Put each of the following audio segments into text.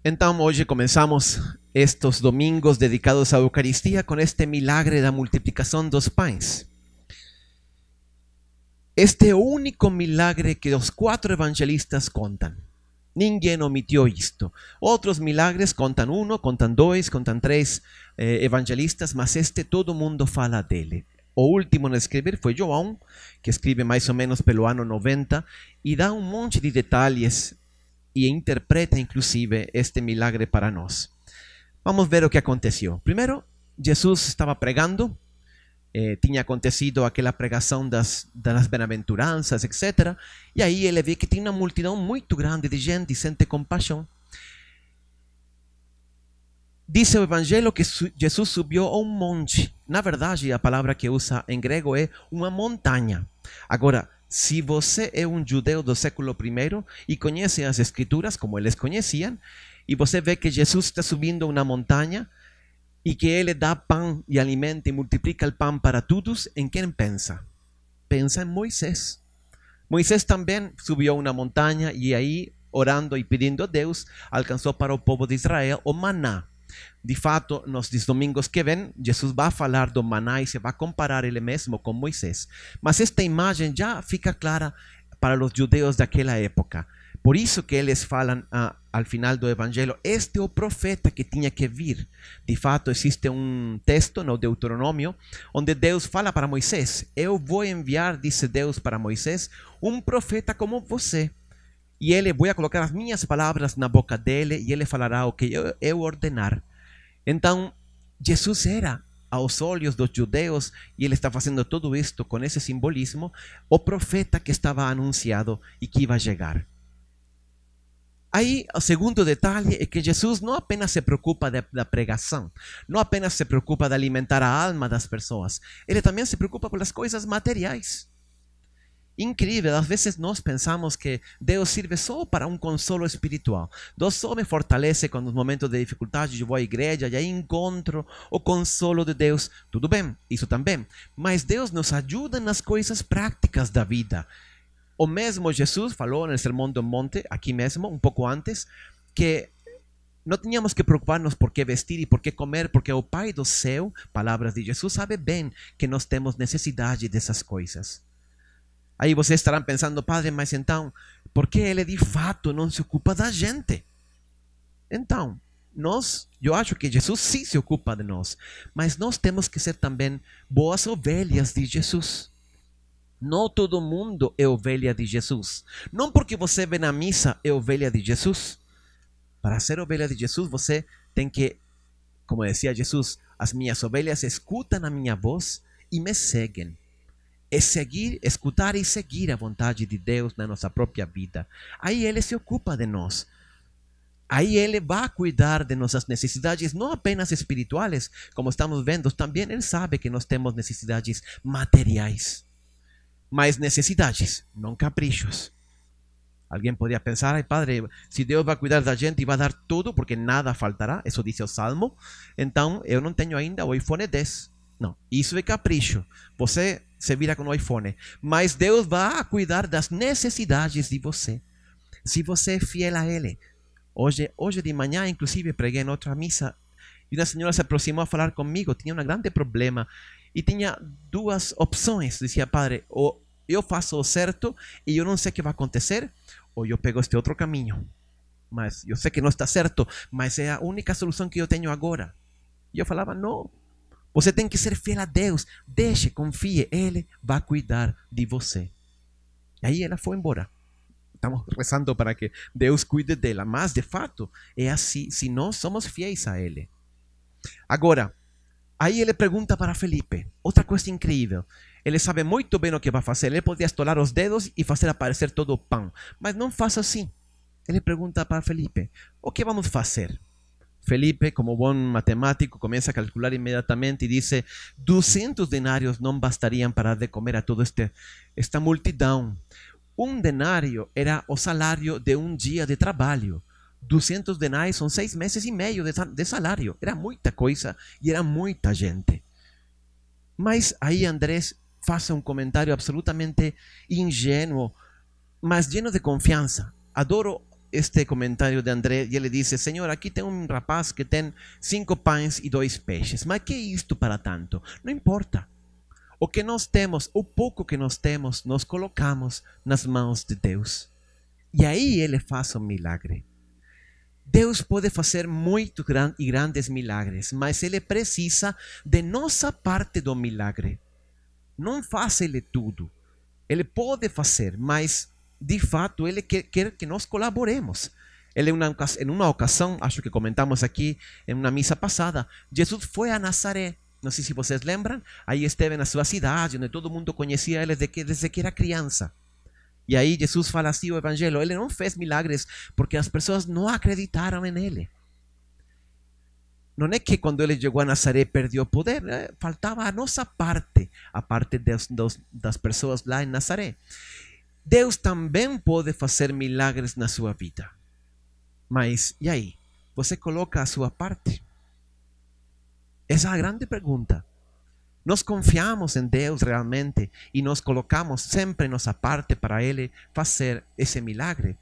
Então, hoje começamos estes domingos dedicados à Eucaristia com este milagre da multiplicação dos pães. Este é o único milagre que os 4 evangelistas contam. Ninguém omitiu isto. Outros milagres contam 1, contam 2, contam 3 evangelistas, mas este todo mundo fala dele. O último a escrever foi João, que escreve mais ou menos pelo ano 90 e dá monte de detalhes e interpreta inclusive este milagre para nós. Vamos ver o que aconteceu. Primeiro, Jesus estava pregando, tinha acontecido aquela pregação das bem-aventuranças, etc. E aí ele vê que tinha uma multidão muito grande de gente e sente compaixão. Diz o Evangelho que Jesus subiu a um monte. Na verdade, a palavra que usa em grego é uma montanha. Agora, se você é um judeu do século I e conhece as escrituras como eles conheciam, e você vê que Jesus está subindo uma montanha e que ele dá pão e alimenta e multiplica o pão para todos, ¿en quem pensa? Pensa em Moisés. Moisés também subiu a uma montanha e aí, orando e pedindo a Deus, alcançou para o povo de Israel o maná. De fato, nos domingos que vêm, Jesus vai falar do maná e se vai comparar ele mesmo com Moisés. Mas esta imagem já fica clara para os judeus daquela época. Por isso que eles falam ao final do Evangelho, este é o profeta que tinha que vir. De fato, existe um texto no Deuteronômio, onde Deus fala para Moisés, eu vou enviar, disse Deus para Moisés, um profeta como você. E ele, vou colocar as minhas palavras na boca dele e ele falará o que eu ordenar. Então, Jesus era, aos olhos dos judeus, e ele está fazendo tudo isto com esse simbolismo, o profeta que estava anunciado e que ia chegar. Aí, o segundo detalhe é que Jesus não apenas se preocupa da pregação, não apenas se preocupa de alimentar a alma das pessoas, ele também se preocupa pelas coisas materiais. Incrível, às vezes nós pensamos que Deus sirve só para um consolo espiritual. Deus só me fortalece quando nos momentos de dificuldade eu vou à igreja e aí encontro o consolo de Deus. Tudo bem, isso também. Mas Deus nos ajuda nas coisas práticas da vida. O mesmo Jesus falou no Sermão do Monte, aqui mesmo, um pouco antes, que não tínhamos que preocupar-nos por que vestir e por que comer, porque o Pai do céu, palavras de Jesus, sabe bem que nós temos necessidade dessas coisas. Aí vocês estarão pensando, padre, mas então, por que ele de fato não se ocupa da gente? Então, eu acho que Jesus sim se ocupa de nós, mas nós temos que ser também boas ovelhas de Jesus. Não todo mundo é ovelha de Jesus. Não porque você vem na missa é ovelha de Jesus. Para ser ovelha de Jesus, você tem que, como dizia Jesus, as minhas ovelhas escutam a minha voz e me seguem. É seguir, escutar e seguir a vontade de Deus na nossa própria vida. Aí ele se ocupa de nós. Aí ele vai cuidar de nossas necessidades, não apenas espirituais, como estamos vendo, também ele sabe que nós temos necessidades materiais. Mas necessidades, não caprichos. Alguém poderia pensar, ai padre, se Deus vai cuidar da gente e vai dar tudo, porque nada faltará, isso diz o Salmo, então eu não tenho ainda o iPhone 10. Não, isso é capricho. Você se vira com o iPhone. Mas Deus vai cuidar das necessidades de você. Se você é fiel a Ele. Hoje de manhã, inclusive, preguei em outra missa. E uma senhora se aproximou a falar comigo. Tinha um grande problema. E tinha 2 opções. Dizia, padre, ou eu faço o certo e eu não sei o que vai acontecer. Ou eu pego este outro caminho. Mas eu sei que não está certo. Mas é a única solução que eu tenho agora. E eu falava, não. Você tem que ser fiel a Deus. Deixe, confie. Ele vai cuidar de você. Aí ela foi embora. Estamos rezando para que Deus cuide dela. Mas, de fato, é assim. Se nós somos fiéis a Ele. Agora, aí ele pergunta para Felipe. Outra coisa incrível. Ele sabe muito bem o que vai fazer. Ele podia estolar os dedos e fazer aparecer todo o pão. Mas não faça assim. Ele pergunta para Felipe. O que vamos fazer? Felipe, como bom matemático, começa a calcular imediatamente e diz, 200 denários não bastariam para dar de comer a toda esta multidão. Um denário era o salário de um dia de trabalho. 200 denários são 6 meses e meio de salário. Era muita coisa e era muita gente. Mas aí Andrés faz um comentário absolutamente ingênuo, mas lleno de confiança. Adoro este comentario de André y ele dice: Senhor, aqui tem rapaz que tem 5 pães e 2 peixes. Mas que é isto para tanto? Não importa. O que nós temos, o pouco que nós temos, nós colocamos nas mãos de Deus. E aí ele faz um milagre. Deus pode fazer muito e grandes milagres, mas ele precisa de nossa parte do milagre. Não faz ele tudo. Ele pode fazer, mas de fato ele quer que nós colaboremos. Ele, em uma ocasião, acho que comentamos aqui em uma missa passada, Jesus foi a Nazaré. Não sei se vocês lembram. Aí esteve na sua cidade, onde todo mundo conhecia ele desde que era criança. E aí Jesus fala assim o evangelho: ele não fez milagres porque as pessoas não acreditaram nele. Não é que quando ele chegou a Nazaré perdeu poder, faltava a nossa parte, a parte das pessoas lá em Nazaré. Deus também pode fazer milagres na sua vida. Mas e aí? Você coloca a sua parte? Essa é a grande pergunta. Nós confiamos em Deus realmente e nós colocamos sempre nossa parte para Ele fazer esse milagre.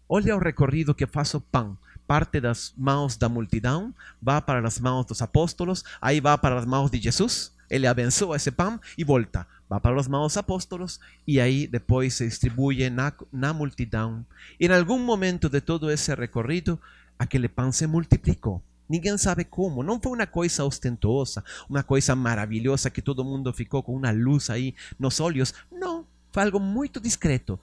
Olha o recorrido que faz o pão. Parte das mãos da multidão, vai para as mãos dos apóstolos, aí vai para as mãos de Jesus, ele abençoa esse pão e volta. Vai para as mãos dos apóstolos e aí depois se distribui na multidão. E em algum momento de todo esse recorrido, aquele pão se multiplicou. Ninguém sabe como. Não foi uma coisa ostentosa, uma coisa maravilhosa que todo mundo ficou com uma luz aí nos olhos. Não, foi algo muito discreto.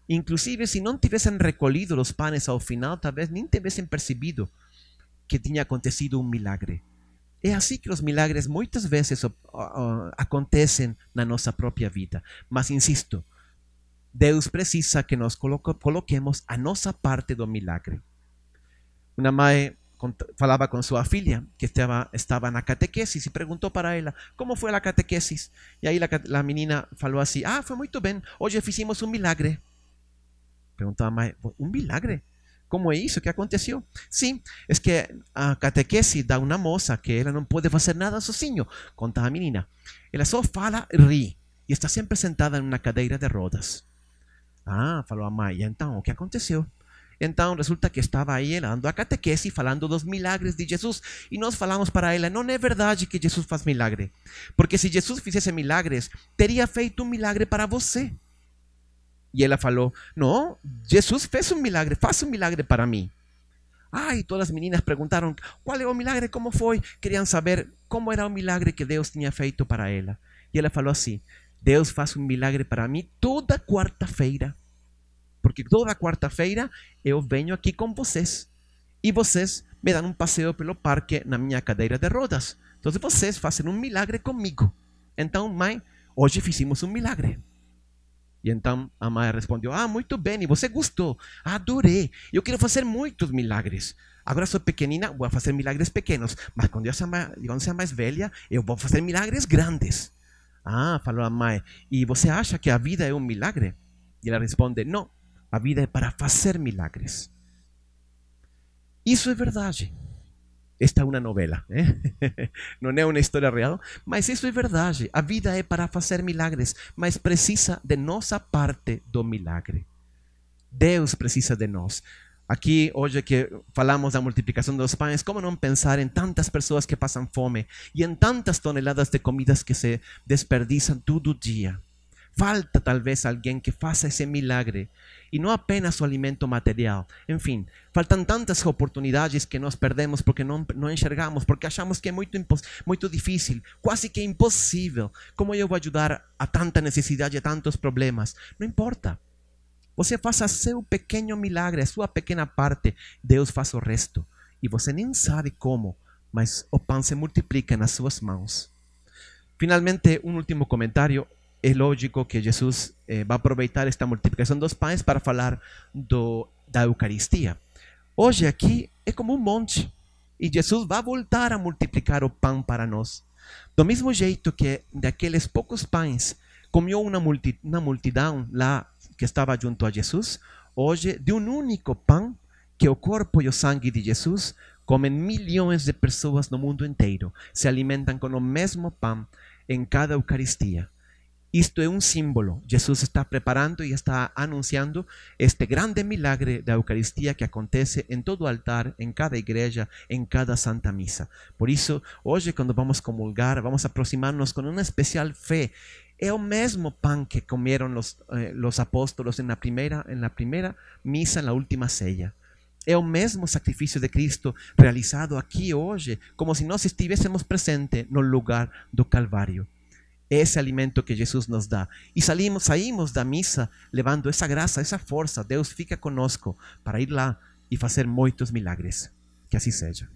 Inclusive, se não tivessem recolhido os pães ao final, talvez nem tivessem percebido que tinha acontecido um milagre. É assim que os milagres muitas vezes acontecem na nossa própria vida. Mas insisto, Deus precisa que nós coloquemos a nossa parte do milagre. Uma mãe falava com sua filha que estava na catequesis e perguntou para ela como foi a catequesis. E aí a menina falou assim: foi muito bem, hoje fizemos um milagre. Perguntou a mãe: um milagre? Como é isso? O que aconteceu? Sim, é que a catequesis da uma moça que ela não pode fazer nada sozinho, conta a menina. Ela só fala e ri e está sempre sentada em uma cadeira de rodas. Falou a mãe: e então, o que aconteceu? Então resulta que estava aí ela dando a catequesis falando dos milagres de Jesus. E nós falamos para ela: não é verdade que Jesus faz milagre. Porque se Jesus fizesse milagres, teria feito um milagre para você. E ela falou: não, Jesus fez um milagre, faz um milagre para mim. E todas as meninas perguntaram: qual é o milagre, como foi? Queriam saber como era o milagre que Deus tinha feito para ela. E ela falou assim: Deus faz um milagre para mim toda quarta-feira. Porque toda quarta-feira eu venho aqui com vocês. E vocês me dão um passeio pelo parque na minha cadeira de rodas. Então vocês fazem um milagre comigo. Então, mãe, hoje fizemos um milagre. E então a mãe respondeu: muito bem, e você gostou? Adorei, eu quero fazer muitos milagres. Agora sou pequenina, vou fazer milagres pequenos. Mas quando eu seja mais velha, eu vou fazer milagres grandes. Falou a mãe: e você acha que a vida é um milagre? E ela responde: não, a vida é para fazer milagres. Isso é verdade. Esta é uma novela, não é uma história real, mas isso é verdade. A vida é para fazer milagres, mas precisa de nossa parte do milagre. Deus precisa de nós. Aqui, hoje que falamos da multiplicação dos pães, como não pensar em tantas pessoas que passam fome e em tantas toneladas de comidas que se desperdiçam todo dia? Falta talvez alguém que faça esse milagre. E não apenas o alimento material. Enfim, faltam tantas oportunidades que nós perdemos porque não enxergamos, porque achamos que é muito difícil, quase que impossível. Como eu vou ajudar a tanta necessidade, a tantos problemas? Não importa. Você faça seu pequeno milagre, a sua pequena parte. Deus faz o resto. E você nem sabe como, mas o pão se multiplica nas suas mãos. Finalmente, um último comentário. É lógico que Jesus vai aproveitar esta multiplicação dos pães para falar da Eucaristia. Hoje aqui é como um monte. E Jesus vai voltar a multiplicar o pão para nós. Do mesmo jeito que daqueles poucos pães comeu uma multidão lá que estava junto a Jesus, hoje de um único pão, que é o corpo e o sangue de Jesus, comem milhões de pessoas no mundo inteiro. Se alimentam com o mesmo pão em cada Eucaristia. Isto é um símbolo. Jesus está preparando e está anunciando este grande milagre da Eucaristia que acontece em todo altar, em cada igreja, em cada Santa Missa. Por isso, hoje, quando vamos comulgar, vamos aproximar-nos com uma especial fé. É o mesmo pão que comeram os apóstolos na primeira missa, na última ceia. É o mesmo sacrifício de Cristo realizado aqui hoje, como se nós estivéssemos presentes no lugar do Calvário. Esse alimento que Jesus nos dá. E saímos da missa levando essa graça, essa força. Deus fica conosco para ir lá e fazer muitos milagres. Que assim seja.